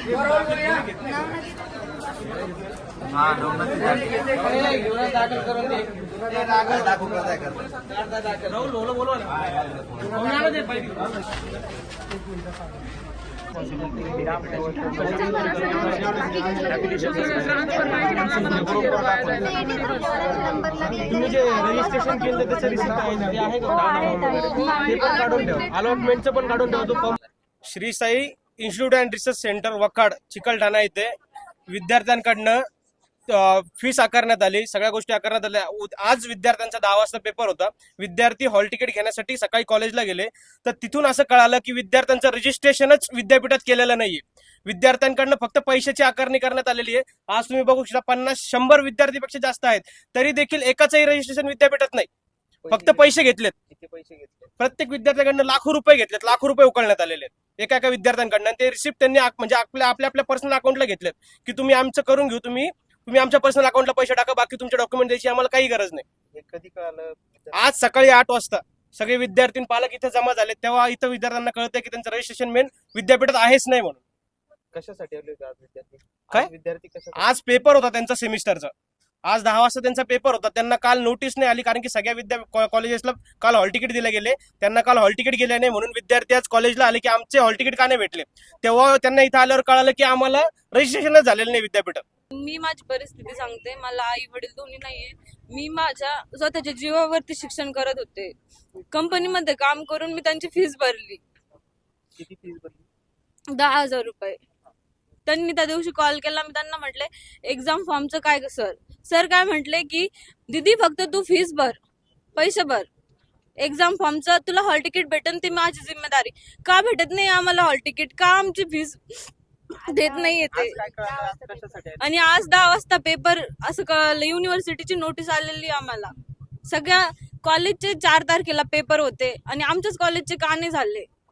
दाखल करून दे. तुम्ही जे रजिस्ट्रेशन केलं त्याचं रिसिप्ट आहे का? ते पण काढून ठेवा. अलॉटमेंटचं पण काढून ठेवा. तो Shri Sai institute and research centre वखाड चिकलठाणा येथे विद्यार्थ्यांकडनं फीस आकारण्यात आली. सगळ्या गोष्टी आकारण्यात आल्या. आज विद्यार्थ्यांचा 10 वाजता पेपर होता. विद्यार्थी हॉल तिकीट घेण्यासाठी सकाळी कॉलेजला गेले तर तिथून असं कळालं की विद्यार्थ्यांचं रजिस्ट्रेशनच विद्यापीठात केलेलं नाहीये. विद्यार्थ्यांकडनं फक्त पैशाची आकारणी करण्यात आलेली आहे. आज तुम्ही बघू शकता 50-100 विद्यार्थीपेक्षा जास्त आहेत, तरी देखील एकाचंही रजिस्ट्रेशन विद्यापीठात नाही. फक्त पैसे घेतलेत. प्रत्येक विद्यार्थ्याकडनं लाखो रुपये घेतलेत. लाखो रुपये उकळण्यात आलेले आहेत एका एका ते रिसिप्ट त्यांनी म्हणजे आपल्या पर्सनल अकाउंटला घेतलेत की तुम्ही आमचं करून घेऊ, तुम्ही आमच्या पर्सनल अकाउंटला पैसे टाका, बाकी तुमचे डॉक्युमेंट द्यायची आम्हाला काही गरज नाही. कधी कळालं? आज सकाळी 8 वाजता सगळे विद्यार्थी पालक इथे जमा झाले, तेव्हा इथं विद्यार्थ्यांना कळतंय की त्यांचं रजिस्ट्रेशन मेन विद्यापीठात आहेच नाही म्हणून. कशासाठी आले विद्यार्थी? काय विद्यार्थी आज पेपर होता त्यांचा सेमिस्टरचा. आज 10 वाजता त्यांचा पेपर होता. त्यांना काल नोटीस नाही आली, कारण की सगळ्या कॉलेजेसला काल हॉल तिकीट दिले गेले. त्यांना काल हॉल तिकीट गेले नाही म्हणून विद्यार्थी आज कॉलेजला आले की आमचे हॉल तिकीट का नाही भेटले. तेव्हा त्यांना इथं आल्यावर कळालं की आम्हाला रजिस्ट्रेशनच झालेलं नाही विद्यापीठात. मी माझी परिस्थिती सांगते. मला आई वडील दोन्ही नाहीये. मी माझ्या स्वतःच्या जीवावरती शिक्षण करत होते. कंपनीमध्ये काम करून मी त्यांची फीस भरली. किती फीस भरली? 10,000 रुपये. त्यांनी त्या दिवशी कॉल केला. मी त्यांना म्हटले एक्झाम फॉर्मचं काय सर काय म्हटले की दीदी फक्त तू फीस भर, पैसे भर, एक्झाम फॉर्मचं तुला हॉल तिकीट भेटेल, ती माझी जिम्मेदारी. का भेटत नाही आम्हाला हॉल तिकीट? का आमची फीस देत नाही येते? आणि आज 10 वाजता पेपर असं कळलं. युनिव्हर्सिटीची नोटीस आलेली आम्हाला. सगळ्या कॉलेजचे 4 तारखेला पेपर होते आणि आमच्याच कॉलेजचे का नाही झाले?